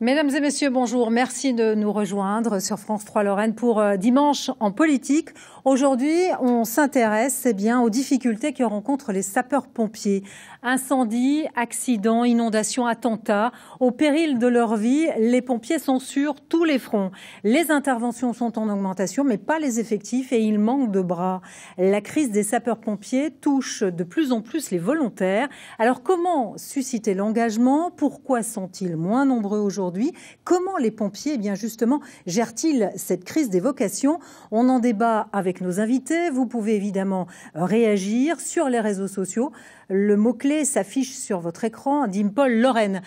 Mesdames et messieurs, bonjour. Merci de nous rejoindre sur France 3 Lorraine pour Dimanche en politique. Aujourd'hui, on s'intéresse aux difficultés que rencontrent les sapeurs-pompiers. Incendies, accidents, inondations, attentats. Au péril de leur vie, les pompiers sont sur tous les fronts. Les interventions sont en augmentation, mais pas les effectifs et il manque de bras. La crise des sapeurs-pompiers touche de plus en plus les volontaires. Alors comment susciter l'engagement? Pourquoi sont-ils moins nombreux aujourd'hui? Comment les pompiers, justement, gèrent-ils cette crise des vocations? On en débat avec nos invités. Vous pouvez évidemment réagir sur les réseaux sociaux. Le mot-clé s'affiche sur votre écran. Dimple Lorraine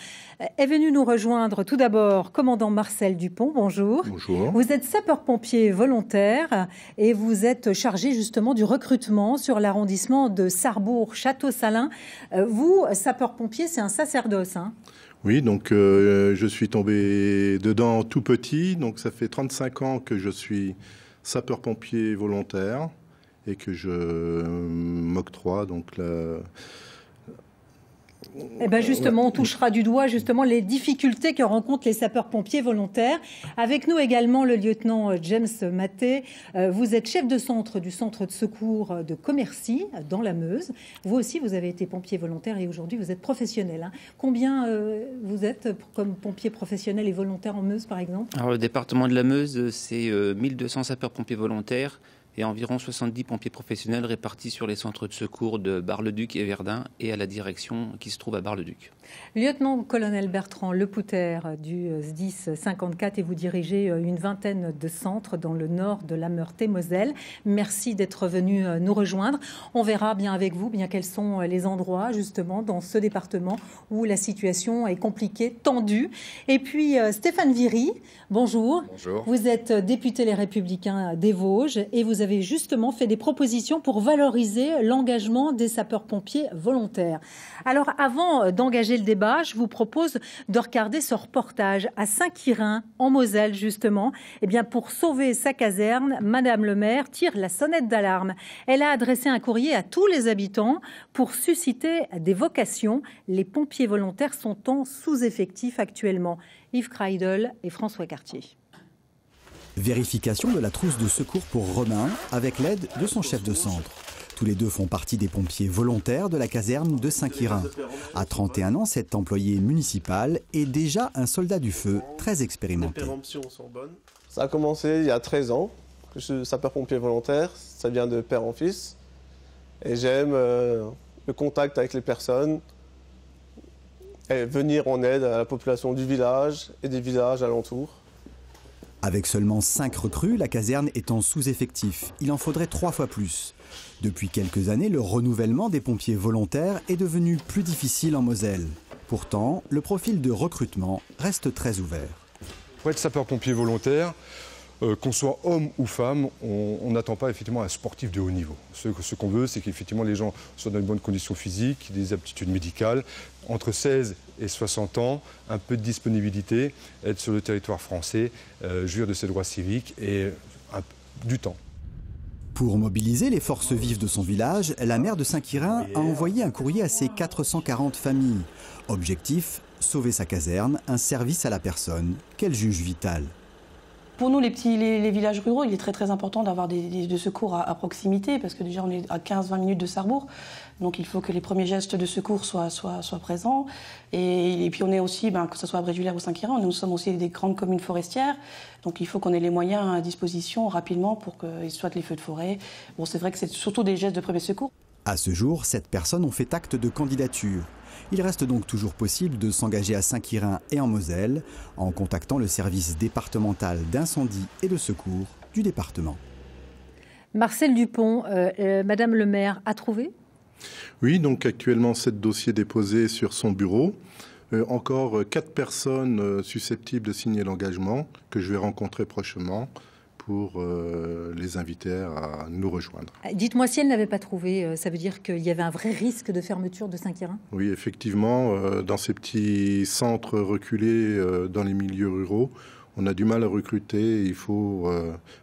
est venu nous rejoindre. Tout d'abord, commandant Marcel Dupont, bonjour. Bonjour. Vous êtes sapeur-pompier volontaire et vous êtes chargé justement du recrutement sur l'arrondissement de Sarrebourg-Château-Salins. Vous, sapeur-pompier, c'est un sacerdoce, hein? Oui, donc je suis tombé dedans tout petit. Donc ça fait 35 ans que je suis sapeur-pompier volontaire et que je m'octroie donc justement, on touchera du doigt justement les difficultés que rencontrent les sapeurs-pompiers volontaires. Avec nous également le lieutenant James Maté. Vous êtes chef de centre du centre de secours de Commercy dans la Meuse. Vous aussi, vous avez été pompier volontaire et aujourd'hui vous êtes professionnel, hein. Combien vous êtes comme pompier professionnel et volontaire en Meuse par exemple? Alors, le département de la Meuse, c'est 1200 sapeurs-pompiers volontaires et environ 70 pompiers professionnels répartis sur les centres de secours de Bar-le-Duc et Verdun et à la direction qui se trouve à Bar-le-Duc. Lieutenant-colonel Bertrand Lepouter du SDIS 54 et vous dirigez une vingtaine de centres dans le nord de la Meurthe-et-Moselle. Merci d'être venu nous rejoindre. On verra bien avec vous quels sont les endroits justement dans ce département où la situation est compliquée, tendue. Et puis Stéphane Viry, bonjour. Bonjour. Vous êtes député Les Républicains des Vosges et vous avez justement fait des propositions pour valoriser l'engagement des sapeurs-pompiers volontaires. Alors avant d'engager le débat, je vous propose de regarder ce reportage à Saint-Quirin, en Moselle justement. Pour sauver sa caserne, Madame le maire tire la sonnette d'alarme. Elle a adressé un courrier à tous les habitants pour susciter des vocations. Les pompiers volontaires sont en sous-effectif actuellement. Yves Kreidel et François Cartier. Vérification de la trousse de secours pour Romain avec l'aide de son chef de centre. Tous les deux font partie des pompiers volontaires de la caserne de Saint-Quirin. À 31 ans, cet employé municipal est déjà un soldat du feu très expérimenté. Ça a commencé il y a 13 ans, que je suis sapeur-pompier volontaire. Ça vient de père en fils. Et j'aime le contact avec les personnes et venir en aide à la population du village et des villages alentours. Avec seulement 5 recrues, la caserne est en sous-effectif. Il en faudrait 3 fois plus. Depuis quelques années, le renouvellement des pompiers volontaires est devenu plus difficile en Moselle. Pourtant, le profil de recrutement reste très ouvert. Pour être sapeur-pompier volontaire, qu'on soit homme ou femme, on n'attend pas effectivement un sportif de haut niveau. Ce qu'on veut, c'est qu'effectivement les gens soient dans une bonne condition physique, des aptitudes médicales, entre 16 et 60 ans, un peu de disponibilité, être sur le territoire français, jouir de ses droits civiques et du temps. Pour mobiliser les forces vives de son village, la maire de Saint-Quirin a envoyé un courrier à ses 440 familles. Objectif, sauver sa caserne, un service à la personne qu'elle juge vital. Pour nous, les villages ruraux, il est très important d'avoir des secours à proximité parce que déjà on est à 15-20 minutes de Sarrebourg. Donc il faut que les premiers gestes de secours soient présents. Et puis on est aussi, que ce soit à Bréjulaire ou Saint-Quirin, nous sommes aussi des grandes communes forestières. Donc il faut qu'on ait les moyens à disposition rapidement pour qu'ils soient les feux de forêt. Bon, c'est vrai que c'est surtout des gestes de premier secours. À ce jour, 7 personnes ont fait acte de candidature. Il reste donc toujours possible de s'engager à Saint-Quirin et en Moselle en contactant le service départemental d'incendie et de secours du département. Marcel Dupont, Madame le maire a trouvé? Oui, donc actuellement 7 dossiers déposés sur son bureau. Encore 4 personnes susceptibles de signer l'engagement que je vais rencontrer prochainement pour les inviter à nous rejoindre. Dites-moi, si elle n'avait pas trouvé, ça veut dire qu'il y avait un vrai risque de fermeture de Saint-Quirin? Oui, effectivement, dans ces petits centres reculés dans les milieux ruraux, on a du mal à recruter. Il faut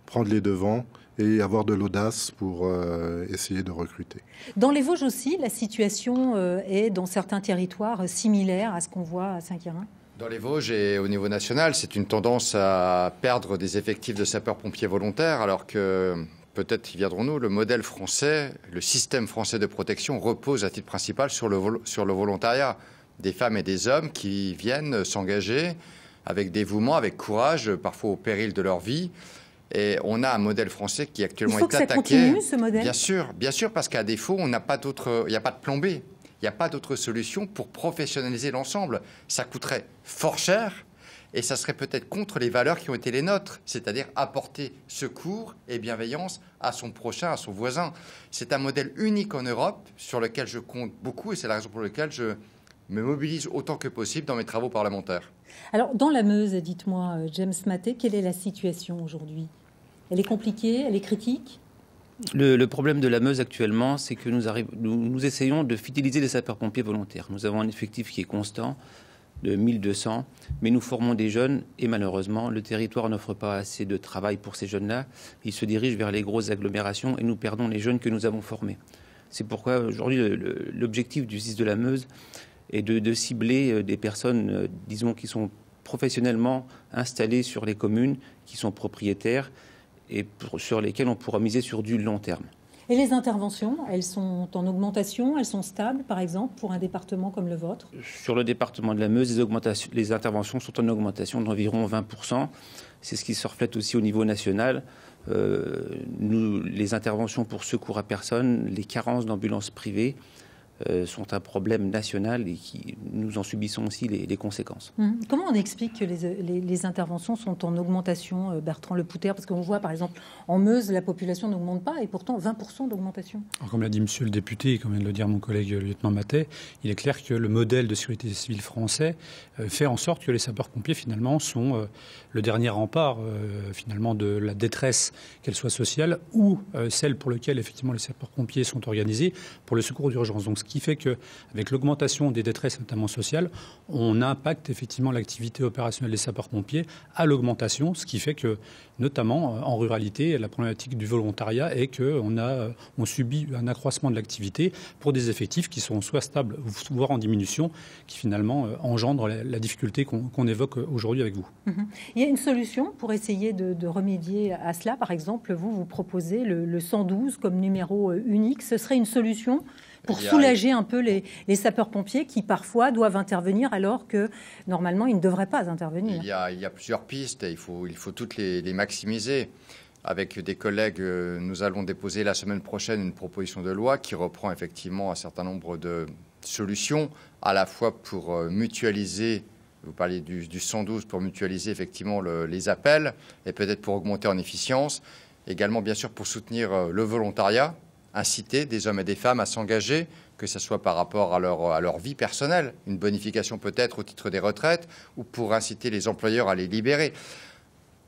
prendre les devants et avoir de l'audace pour essayer de recruter. Dans les Vosges aussi, la situation est dans certains territoires similaire à ce qu'on voit à Saint-Quirin? Dans les Vosges et au niveau national, c'est une tendance à perdre des effectifs de sapeurs-pompiers volontaires, alors que, peut-être y viendrons-nous, le modèle français, le système français de protection repose à titre principal sur le volontariat. Des femmes et des hommes qui viennent s'engager avec dévouement, avec courage, parfois au péril de leur vie. Et on a un modèle français qui actuellement est attaqué. Il faut que ça continue, ce modèle. Bien sûr, parce qu'à défaut, il n'y a pas de plan B. Il n'y a pas d'autre solution pour professionnaliser l'ensemble. Ça coûterait fort cher et ça serait peut-être contre les valeurs qui ont été les nôtres, c'est-à-dire apporter secours et bienveillance à son prochain, à son voisin. C'est un modèle unique en Europe sur lequel je compte beaucoup et c'est la raison pour laquelle je me mobilise autant que possible dans mes travaux parlementaires. Alors, dans la Meuse, dites-moi, James Maté, quelle est la situation aujourd'hui? Elle est compliquée, elle est critique? Le problème de la Meuse actuellement, c'est que nous essayons de fidéliser les sapeurs-pompiers volontaires. Nous avons un effectif qui est constant, de 1200, mais nous formons des jeunes et malheureusement, le territoire n'offre pas assez de travail pour ces jeunes-là. Ils se dirigent vers les grosses agglomérations et nous perdons les jeunes que nous avons formés. C'est pourquoi aujourd'hui, l'objectif du SDIS de la Meuse est de cibler des personnes, disons, qui sont professionnellement installées sur les communes, qui sont propriétaires, et sur lesquels on pourra miser sur du long terme. Et les interventions, elles sont en augmentation, elles sont stables, par exemple, pour un département comme le vôtre? Sur le département de la Meuse, les interventions sont en augmentation d'environ 20%. C'est ce qui se reflète aussi au niveau national. Les interventions pour secours à personne, les carences d'ambulances privées sont un problème national et nous en subissons aussi les conséquences. Comment on explique que les interventions sont en augmentation, Bertrand Lepouter? Parce qu'on voit, par exemple, en Meuse, la population n'augmente pas et pourtant 20% d'augmentation. Alors, comme l'a dit monsieur le député et comme vient de le dire mon collègue le lieutenant Matet, il est clair que le modèle de sécurité civile français fait en sorte que les sapeurs-pompiers, finalement, sont le dernier rempart, finalement, de la détresse, qu'elle soit sociale ou celle pour laquelle, effectivement, les sapeurs-pompiers sont organisés pour le secours d'urgence. Donc, ce qui fait qu'avec l'augmentation des détresses, notamment sociales, on impacte effectivement l'activité opérationnelle des sapeurs-pompiers à l'augmentation, ce qui fait que, notamment en ruralité, la problématique du volontariat est qu'on subit un accroissement de l'activité pour des effectifs qui sont soit stables, voire en diminution, qui finalement engendrent la difficulté qu'on évoque aujourd'hui avec vous. Il y a une solution pour essayer de remédier à cela. Par exemple, vous proposez le 112 comme numéro unique. Ce serait une solution pour soulager un peu les sapeurs-pompiers qui parfois doivent intervenir alors que normalement ils ne devraient pas intervenir. Il y a plusieurs pistes et il faut toutes les maximiser. Avec des collègues, nous allons déposer la semaine prochaine une proposition de loi qui reprend effectivement un certain nombre de solutions, à la fois pour mutualiser, vous parliez du 112, pour mutualiser effectivement les appels et peut-être pour augmenter en efficience, également bien sûr pour soutenir le volontariat, inciter des hommes et des femmes à s'engager, que ce soit par rapport à leur vie personnelle, une bonification peut-être au titre des retraites, ou pour inciter les employeurs à les libérer.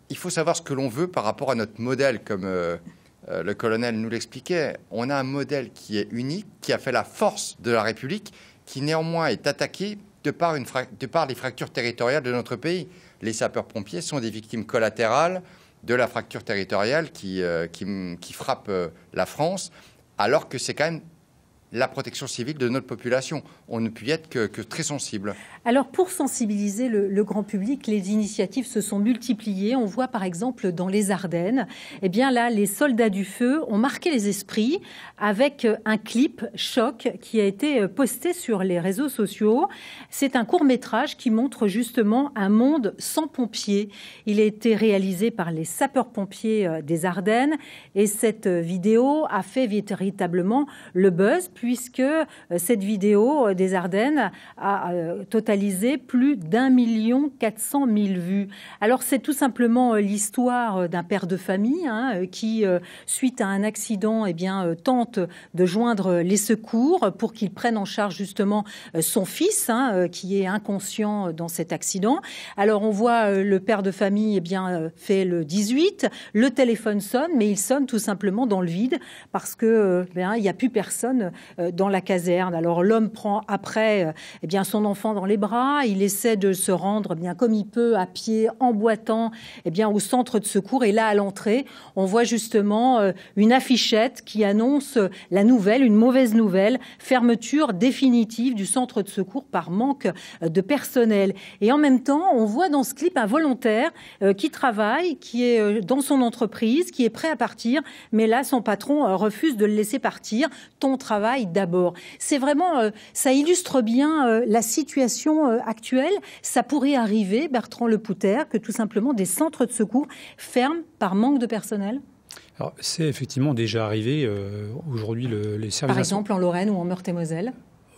Il faut savoir ce que l'on veut par rapport à notre modèle, comme le colonel nous l'expliquait. On a un modèle qui est unique, qui a fait la force de la République, qui néanmoins est attaqué de par les fractures territoriales de notre pays. Les sapeurs-pompiers sont des victimes collatérales de la fracture territoriale qui frappe la France, alors que c'est quand même la protection civile de notre population. On ne peut y être que très sensible. Alors, pour sensibiliser le grand public, les initiatives se sont multipliées. On voit par exemple dans les Ardennes, eh bien là, les soldats du feu ont marqué les esprits avec un clip choc qui a été posté sur les réseaux sociaux. C'est un court-métrage qui montre justement un monde sans pompiers. Il a été réalisé par les sapeurs-pompiers des Ardennes et cette vidéo a fait véritablement le buzz puisque cette vidéo des Ardennes a totalisé plus d'1 400 000 vues. Alors c'est tout simplement l'histoire d'un père de famille qui, suite à un accident, tente de joindre les secours pour qu'ils prennent en charge justement son fils qui est inconscient dans cet accident. Alors on voit le père de famille fait le 18, le téléphone sonne, mais il sonne tout simplement dans le vide parce que il n'y a plus personne dans la caserne. Alors l'homme prend après son enfant dans les bras, il essaie de se rendre bien comme il peut à pied, en boitant au centre de secours. Et là, à l'entrée, on voit justement une affichette qui annonce la nouvelle, une mauvaise nouvelle, fermeture définitive du centre de secours par manque de personnel. Et en même temps, on voit dans ce clip un volontaire qui travaille, qui est dans son entreprise, qui est prêt à partir, mais là, son patron refuse de le laisser partir. Ton travail d'abord. C'est vraiment, ça illustre bien la situation actuelle. Ça pourrait arriver, Bertrand Lepouter, que tout simplement des centres de secours ferment par manque de personnel? Alors, c'est effectivement déjà arrivé. Aujourd'hui, les services... Par exemple, en Lorraine ou en Meurthe-et-Moselle?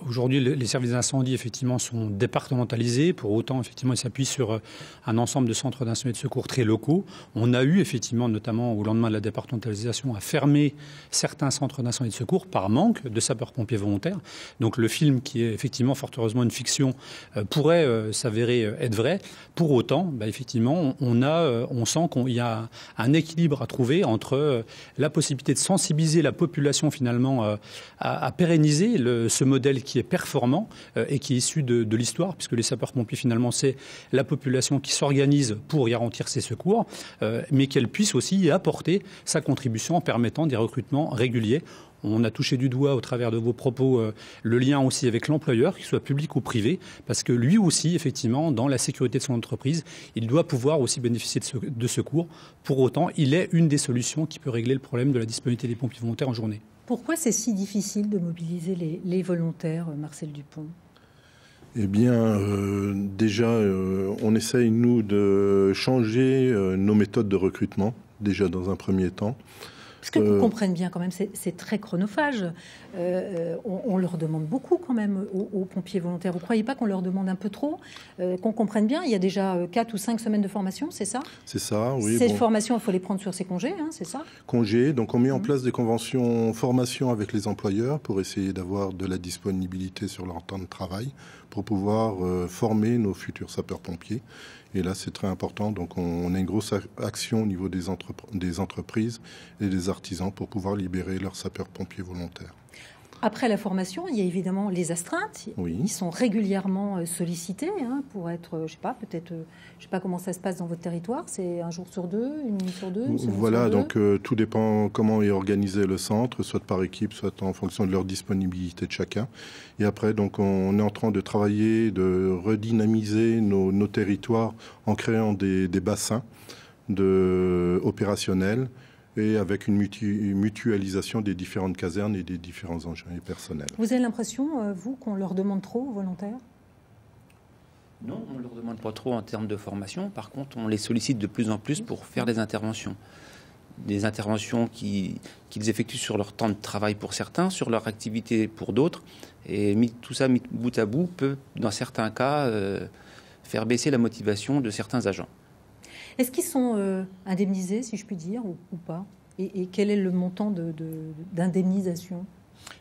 Aujourd'hui, les services d'incendie, effectivement, sont départementalisés. Pour autant, effectivement, ils s'appuient sur un ensemble de centres d'incendie de secours très locaux. On a eu, effectivement, notamment au lendemain de la départementalisation, à fermer certains centres d'incendie de secours par manque de sapeurs-pompiers volontaires. Donc, le film, qui est effectivement, fort heureusement, une fiction, pourrait s'avérer être vrai. Pour autant, effectivement, on sent qu'il y a un équilibre à trouver entre la possibilité de sensibiliser la population, finalement, à pérenniser ce modèle qui est performant et qui est issu de l'histoire, puisque les sapeurs-pompiers, finalement, c'est la population qui s'organise pour garantir ces secours, mais qu'elle puisse aussi apporter sa contribution en permettant des recrutements réguliers. On a touché du doigt, au travers de vos propos, le lien aussi avec l'employeur, qu'il soit public ou privé, parce que lui aussi, effectivement, dans la sécurité de son entreprise, il doit pouvoir aussi bénéficier de secours. Pour autant, il est une des solutions qui peut régler le problème de la disponibilité des pompiers volontaires en journée. Pourquoi c'est si difficile de mobiliser les volontaires, Marcel Dupont? Eh bien, déjà, on essaye, nous, de changer nos méthodes de recrutement, déjà dans un premier temps. Parce qu'on comprenne bien quand même, c'est très chronophage. On leur demande beaucoup quand même aux pompiers volontaires. Vous ne croyez pas qu'on leur demande un peu trop? Qu'on comprenne bien, il y a déjà 4 ou 5 semaines de formation, c'est ça? C'est ça, oui. Ces formations, il faut les prendre sur ces congés, c'est ça? Congés, donc on met en place des conventions formation avec les employeurs pour essayer d'avoir de la disponibilité sur leur temps de travail pour pouvoir former nos futurs sapeurs-pompiers. Et là, c'est très important. Donc, on a une grosse action au niveau des entreprises et des artisans pour pouvoir libérer leurs sapeurs-pompiers volontaires. Après la formation, il y a évidemment les astreintes. Oui. Ils sont régulièrement sollicités pour être, je sais pas comment ça se passe dans votre territoire. C'est un jour sur deux, une nuit sur deux, une semaine voilà, sur deux. Donc tout dépend comment est organisé le centre, soit par équipe, soit en fonction de leur disponibilité de chacun. Et après, donc, on est en train de travailler, de redynamiser nos territoires en créant des bassins opérationnels, et avec une mutualisation des différentes casernes et des différents engins et personnels. Vous avez l'impression, vous, qu'on leur demande trop aux volontaires? Non, on ne leur demande pas trop en termes de formation. Par contre, on les sollicite de plus en plus pour faire des interventions. Des interventions qu'ils effectuent sur leur temps de travail pour certains, sur leur activité pour d'autres. Et tout ça mis bout à bout peut, dans certains cas, faire baisser la motivation de certains agents. Est-ce qu'ils sont indemnisés, si je puis dire, ou pas? Et quel est le montant d'indemnisation?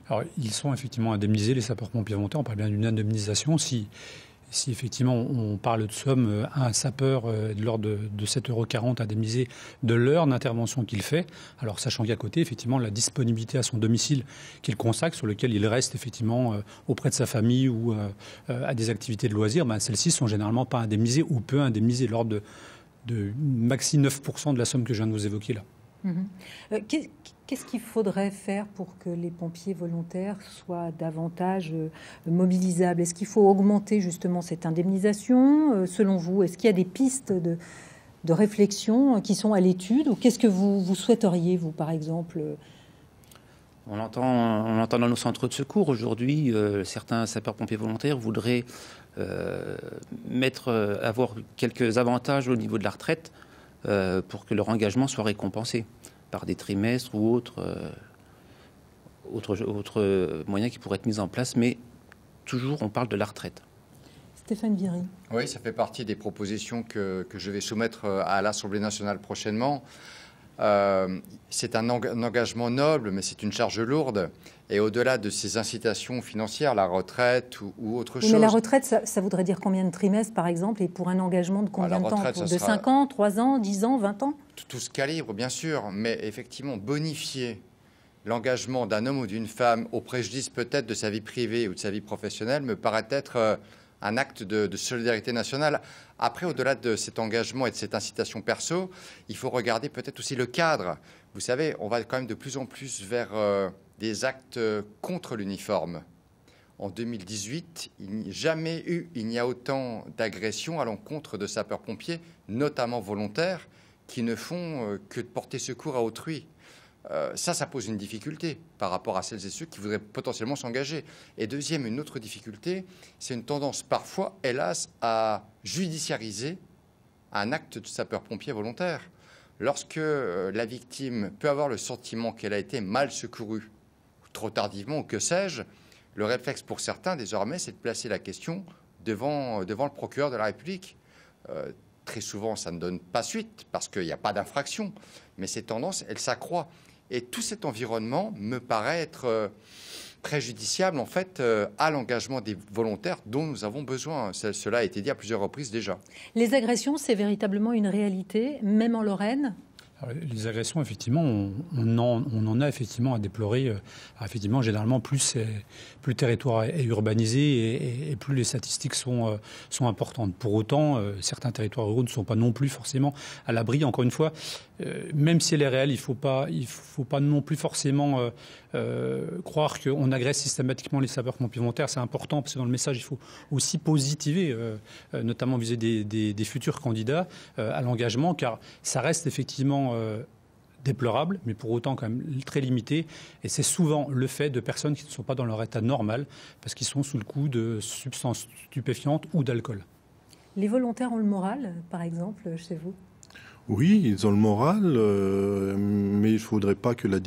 Alors, ils sont effectivement indemnisés, les sapeurs-pompiers volontaires. On parle bien d'une indemnisation. Si effectivement on parle de somme à un sapeur de l'ordre de 7,40 € indemnisé de l'heure d'intervention qu'il fait, alors sachant qu'à côté, effectivement, la disponibilité à son domicile qu'il consacre, sur lequel il reste effectivement auprès de sa famille ou à des activités de loisirs, celles-ci sont généralement pas indemnisées ou peu indemnisées, l'ordre de maxi 9% de la somme que je viens de vous évoquer là. Qu'est-ce qu'il faudrait faire pour que les pompiers volontaires soient davantage mobilisables? Est-ce qu'il faut augmenter justement cette indemnisation? Selon vous, est-ce qu'il y a des pistes de réflexion qui sont à l'étude? Ou qu'est-ce que vous souhaiteriez, vous, par exemple? On entend dans nos centres de secours aujourd'hui, certains sapeurs-pompiers volontaires voudraient avoir quelques avantages au niveau de la retraite pour que leur engagement soit récompensé par des trimestres ou autres moyens qui pourraient être mis en place, mais toujours on parle de la retraite. Stéphane Viry. Oui, ça fait partie des propositions que je vais soumettre à l'Assemblée nationale prochainement. C'est un engagement noble, mais c'est une charge lourde. Et au-delà de ces incitations financières, la retraite ou autre chose... Mais la retraite, ça voudrait dire combien de trimestres, par exemple, et pour un engagement de combien de temps? De 5 ans, 3 ans, 10 ans, 20 ans? Tout ce calibre, bien sûr, mais effectivement, bonifier l'engagement d'un homme ou d'une femme au préjudice peut-être de sa vie privée ou de sa vie professionnelle me paraît être un acte de solidarité nationale. Après, au-delà de cet engagement et de cette incitation perso, il faut regarder peut-être aussi le cadre. Vous savez, on va quand même de plus en plus vers des actes contre l'uniforme. En 2018, il n'y a autant d'agressions à l'encontre de sapeurs-pompiers, notamment volontaires, qui ne font que de porter secours à autrui. Ça pose une difficulté par rapport à celles et ceux qui voudraient potentiellement s'engager. Et deuxième, une autre difficulté, c'est une tendance parfois, hélas, à judiciariser un acte de sapeur-pompier volontaire. Lorsque la victime peut avoir le sentiment qu'elle a été mal secourue, trop tardivement, ou que sais-je, le réflexe pour certains, désormais, c'est de placer la question devant le procureur de la République. Très souvent, ça ne donne pas suite parce qu'il n'y a pas d'infraction. Mais ces tendances, elles s'accroissent. Et tout cet environnement me paraît être préjudiciable, en fait, à l'engagement des volontaires dont nous avons besoin. Cela a été dit à plusieurs reprises déjà. Les agressions, c'est véritablement une réalité, même en Lorraine ? Alors, les agressions, effectivement, on en a effectivement à déplorer. Effectivement, généralement, plus le territoire est urbanisé et plus les statistiques sont importantes. Pour autant, certains territoires ruraux ne sont pas non plus forcément à l'abri. Encore une fois, même si elle est réelle, il faut pas non plus forcément croire qu'on agresse systématiquement les sapeurs-pompiers volontaires. C'est important parce que dans le message, il faut aussi positiver, notamment vis-à-vis des futurs candidats à l'engagement, car ça reste effectivement déplorable, mais pour autant quand même très limité. Et c'est souvent le fait de personnes qui ne sont pas dans leur état normal parce qu'ils sont sous le coup de substances stupéfiantes ou d'alcool. Les volontaires ont le moral, par exemple, chez vous ? Oui, ils ont le moral, mais il ne faudrait pas que la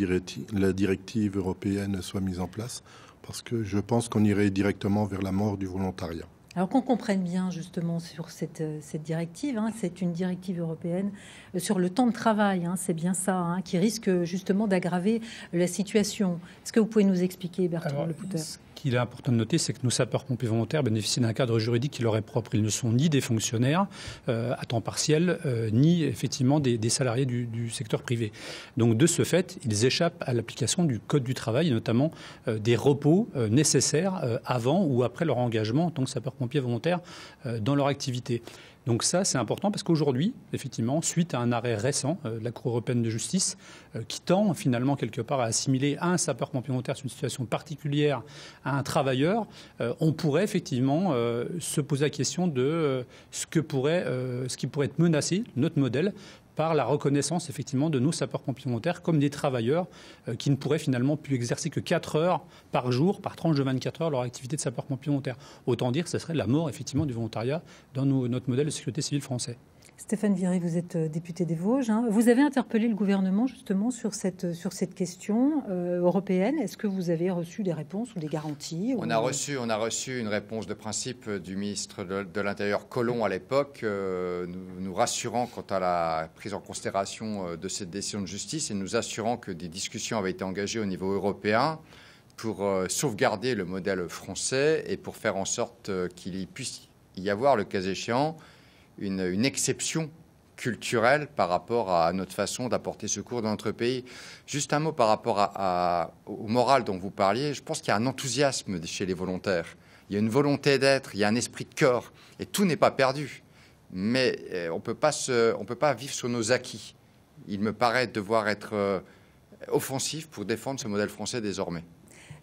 directive européenne soit mise en place, parce que je pense qu'on irait directement vers la mort du volontariat. Alors qu'on comprenne bien justement sur cette directive, c'est une directive européenne sur le temps de travail, c'est bien ça, qui risque justement d'aggraver la situation. Est-ce que vous pouvez nous expliquer, Bertrand Lepouter ? Ce qu'il est important de noter, c'est que nos sapeurs-pompiers volontaires bénéficient d'un cadre juridique qui leur est propre. Ils ne sont ni des fonctionnaires à temps partiel, ni effectivement des salariés du secteur privé. Donc de ce fait, ils échappent à l'application du Code du travail, notamment des repos nécessaires avant ou après leur engagement en tant que sapeurs-pompiers volontaires dans leur activité. Donc ça, c'est important parce qu'aujourd'hui, effectivement, suite à un arrêt récent de la Cour européenne de justice qui tend finalement quelque part à assimiler à un sapeur-pompier volontaire sur une situation particulière à un travailleur, on pourrait effectivement se poser la question de ce qui pourrait être menacé, notre modèle, par la reconnaissance effectivement de nos sapeurs-pompiers volontaires comme des travailleurs qui ne pourraient finalement plus exercer que 4 heures par jour, par tranche de 24 heures, leur activité de sapeurs-pompiers volontaires. Autant dire que ce serait la mort effectivement du volontariat dans notre modèle de sécurité civile français. Stéphane Viry, vous êtes député des Vosges. Vous avez interpellé le gouvernement justement sur cette question européenne. Est-ce que vous avez reçu des réponses ou des garanties ? On a reçu une réponse de principe du ministre de l'Intérieur Collomb à l'époque, nous rassurant quant à la prise en considération de cette décision de justice et nous assurant que des discussions avaient été engagées au niveau européen pour sauvegarder le modèle français et pour faire en sorte qu'il puisse y avoir, le cas échéant, une exception culturelle par rapport à notre façon d'apporter secours dans notre pays. Juste un mot par rapport au moral dont vous parliez. Je pense qu'il y a un enthousiasme chez les volontaires. Il y a une volonté d'être, il y a un esprit de corps. Et tout n'est pas perdu. Mais on peut pas vivre sur nos acquis. Il me paraît devoir être offensif pour défendre ce modèle français désormais.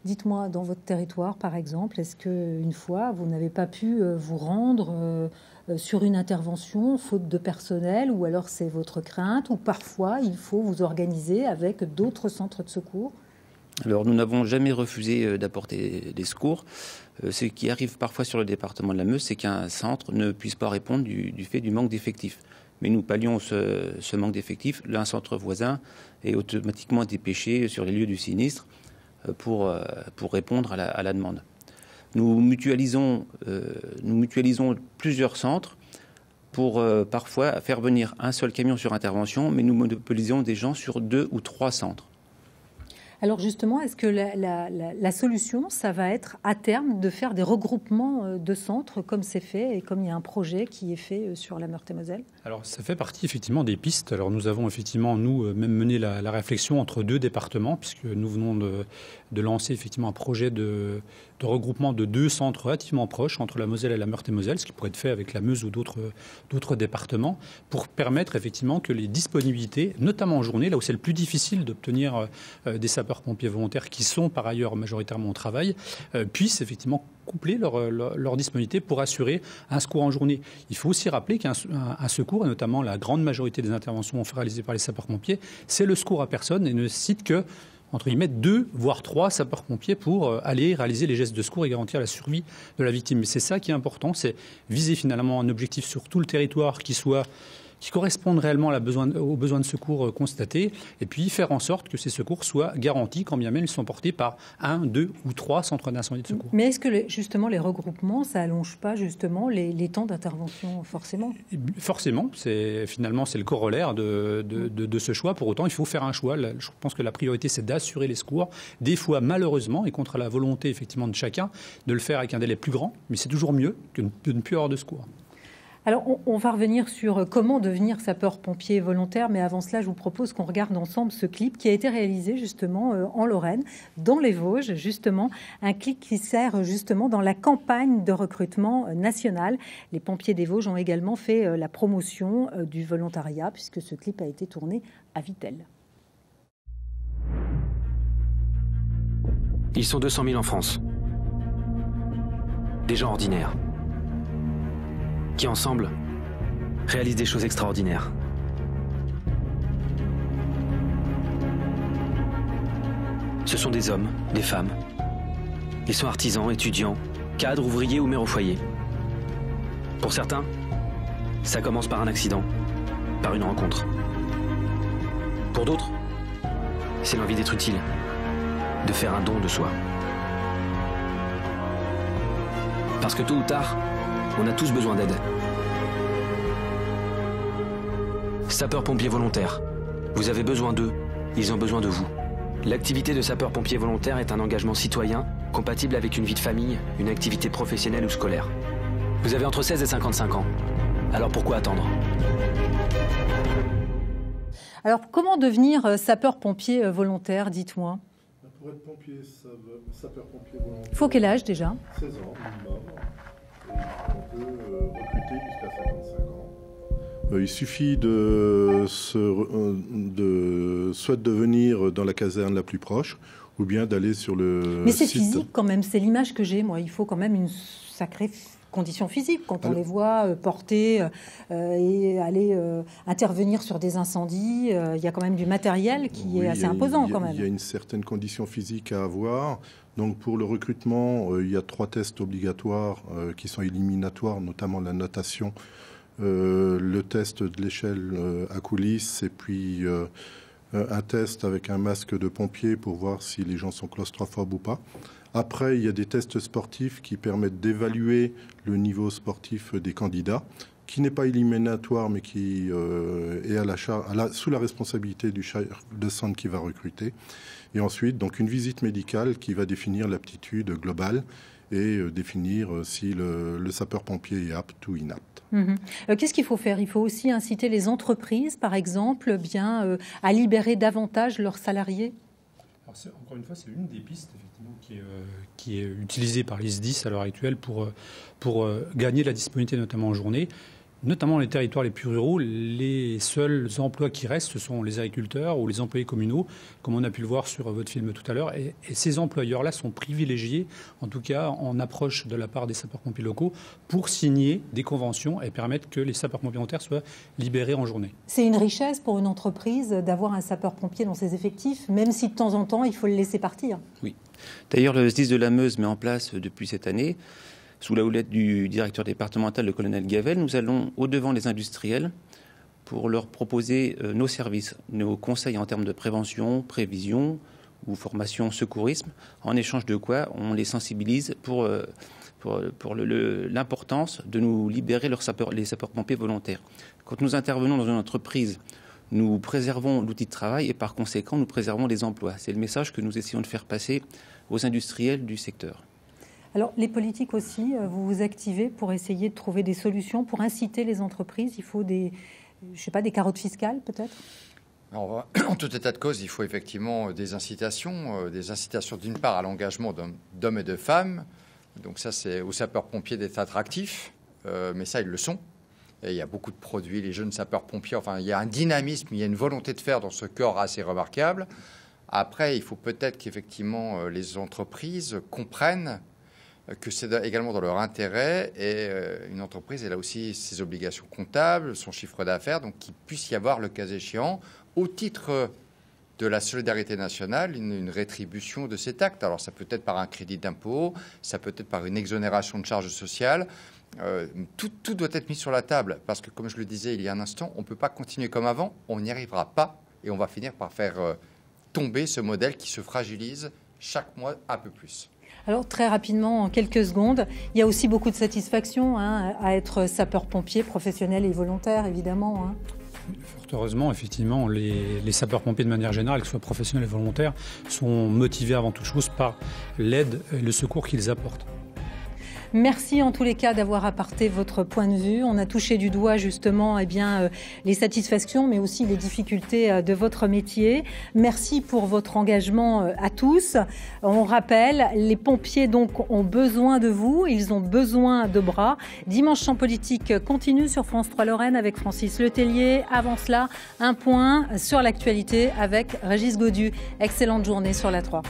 Dites-moi, dans votre territoire, par exemple, est-ce qu'une fois, vous n'avez pas pu vous rendre sur une intervention, faute de personnel, ou alors c'est votre crainte, ou parfois il faut vous organiser avec d'autres centres de secours ? Alors, nous n'avons jamais refusé d'apporter des secours. Ce qui arrive parfois sur le département de la Meuse, c'est qu'un centre ne puisse pas répondre du fait du manque d'effectifs. Mais nous pallions ce manque d'effectifs. Un centre voisin est automatiquement dépêché sur les lieux du sinistre pour répondre à la demande. Nous mutualisons plusieurs centres pour parfois faire venir un seul camion sur intervention, mais nous monopolisons des gens sur 2 ou 3 centres. Alors justement, est-ce que la solution, ça va être à terme de faire des regroupements de centres comme c'est fait et comme il y a un projet qui est fait sur la Meurthe-et-Moselle? Alors ça fait partie effectivement des pistes. Alors nous avons effectivement, même mené la réflexion entre 2 départements, puisque nous venons de lancer effectivement un projet de regroupement de 2 centres relativement proches entre la Moselle et la Meurthe-et-Moselle, ce qui pourrait être fait avec la Meuse ou d'autres départements, pour permettre effectivement que les disponibilités, notamment en journée, là où c'est le plus difficile d'obtenir des sapeurs-pompiers volontaires qui sont par ailleurs majoritairement au travail, puissent effectivement coupler leur disponibilité pour assurer un secours en journée. Il faut aussi rappeler qu'un secours, et notamment la grande majorité des interventions réalisées par les sapeurs-pompiers, c'est le secours à personne et ne nécessite que entre guillemets 2 voire 3 sapeurs-pompiers pour aller réaliser les gestes de secours et garantir la survie de la victime. Mais c'est ça qui est important, c'est viser finalement un objectif sur tout le territoire qui correspondent réellement aux besoins de secours constatés, et puis faire en sorte que ces secours soient garantis, quand bien même ils sont portés par 1, 2 ou 3 centres d'incendie de secours. Mais est-ce que justement les regroupements, ça allonge pas justement les temps d'intervention forcément? Forcément, finalement c'est le corollaire de ce choix. Pour autant, il faut faire un choix. Je pense que la priorité, c'est d'assurer les secours. Des fois, malheureusement, et contre la volonté effectivement de chacun, de le faire avec un délai plus grand, mais c'est toujours mieux que de ne plus avoir de secours. Alors, on va revenir sur comment devenir sapeur-pompier volontaire, mais avant cela, je vous propose qu'on regarde ensemble ce clip qui a été réalisé justement en Lorraine, dans les Vosges, justement, un clip qui sert justement dans la campagne de recrutement national. Les pompiers des Vosges ont également fait la promotion du volontariat, puisque ce clip a été tourné à Vittel. Ils sont 200 000 en France. Des gens ordinaires, qui ensemble réalisent des choses extraordinaires. Ce sont des hommes, des femmes. Ils sont artisans, étudiants, cadres, ouvriers ou mères au foyer. Pour certains, ça commence par un accident, par une rencontre. Pour d'autres, c'est l'envie d'être utile, de faire un don de soi. Parce que tôt ou tard, on a tous besoin d'aide. Sapeurs-pompiers volontaires. Vous avez besoin d'eux, ils ont besoin de vous. L'activité de sapeur-pompier volontaire est un engagement citoyen, compatible avec une vie de famille, une activité professionnelle ou scolaire. Vous avez entre 16 et 55 ans. Alors pourquoi attendre ? Alors, comment devenir sapeur-pompier volontaire, dites-moi ? Pour être sapeur-pompier volontaire... Il faut quel âge déjà ? 16 ans minimum. On peut recruter jusqu'à 55 ans. Il suffit soit de venir dans la caserne la plus proche, ou bien d'aller sur le site. Mais c'est physique quand même, c'est l'image que j'ai, moi. Il faut quand même une sacrée condition physique quand on les voit porter et aller intervenir sur des incendies. Il y a quand même du matériel qui est assez imposant quand même. Il y a une certaine condition physique à avoir. Donc pour le recrutement, il y a 3 tests obligatoires qui sont éliminatoires, notamment la natation, le test de l'échelle à coulisses et puis un test avec un masque de pompier pour voir si les gens sont claustrophobes ou pas. Après, il y a des tests sportifs qui permettent d'évaluer le niveau sportif des candidats, qui n'est pas éliminatoire, mais qui est sous la responsabilité du chaire de centre qui va recruter. Et ensuite, donc, une visite médicale qui va définir l'aptitude globale et définir si le sapeur-pompier est apte ou inapte. Qu'est-ce qu'il faut faire ? Il faut aussi inciter les entreprises, par exemple, à libérer davantage leurs salariés ? Alors encore une fois, c'est une des pistes effectivement, qui est utilisée par les SDIS à l'heure actuelle pour gagner de la disponibilité, notamment en journée. Notamment dans les territoires les plus ruraux, les seuls emplois qui restent, ce sont les agriculteurs ou les employés communaux, comme on a pu le voir sur votre film tout à l'heure. Et ces employeurs-là sont privilégiés, en tout cas en approche de la part des sapeurs-pompiers locaux, pour signer des conventions et permettre que les sapeurs-pompiers volontaires soient libérés en journée. C'est une richesse pour une entreprise d'avoir un sapeur-pompier dans ses effectifs, même si de temps en temps, il faut le laisser partir. Oui. D'ailleurs, le SDIS de la Meuse met en place depuis cette année, sous la houlette du directeur départemental, le colonel Gavel, nous allons au-devant des industriels pour leur proposer nos services, nos conseils en termes de prévention, prévision ou formation secourisme, en échange de quoi on les sensibilise pour l'importance de nous libérer les sapeurs-pompiers volontaires. Quand nous intervenons dans une entreprise nous préservons l'outil de travail et par conséquent, nous préservons les emplois. C'est le message que nous essayons de faire passer aux industriels du secteur. Alors, les politiques aussi, vous vous activez pour essayer de trouver des solutions, pour inciter les entreprises. Il faut des carottes fiscales peut-être ? Alors, en tout état de cause, il faut effectivement des incitations d'une part à l'engagement d'hommes et de femmes. Donc ça, c'est aux sapeurs-pompiers d'être attractifs, mais ça, ils le sont. Et il y a beaucoup de produits, les jeunes sapeurs-pompiers, enfin, il y a un dynamisme, il y a une volonté de faire dans ce corps assez remarquable. Après, il faut peut-être qu'effectivement les entreprises comprennent que c'est également dans leur intérêt, et une entreprise, elle a aussi ses obligations comptables, son chiffre d'affaires, donc qu'il puisse y avoir, le cas échéant, au titre de la solidarité nationale, une rétribution de cet acte. Alors ça peut être par un crédit d'impôt, ça peut être par une exonération de charges sociales. Tout doit être mis sur la table, parce que comme je le disais il y a un instant, on ne peut pas continuer comme avant, on n'y arrivera pas, et on va finir par faire tomber ce modèle qui se fragilise chaque mois un peu plus. Alors très rapidement, en quelques secondes, il y a aussi beaucoup de satisfaction à être sapeur-pompier professionnel et volontaire, évidemment. Fort heureusement, effectivement, les sapeurs-pompiers de manière générale, que ce soit professionnels et volontaires, sont motivés avant toute chose par l'aide et le secours qu'ils apportent. Merci en tous les cas d'avoir apporté votre point de vue. On a touché du doigt justement les satisfactions mais aussi les difficultés de votre métier. Merci pour votre engagement à tous. On rappelle, les pompiers donc ont besoin de vous, ils ont besoin de bras. Dimanche Champ Politique continue sur France 3 Lorraine avec Francis Letellier. Avant cela, un point sur l'actualité avec Régis Godu. Excellente journée sur la 3.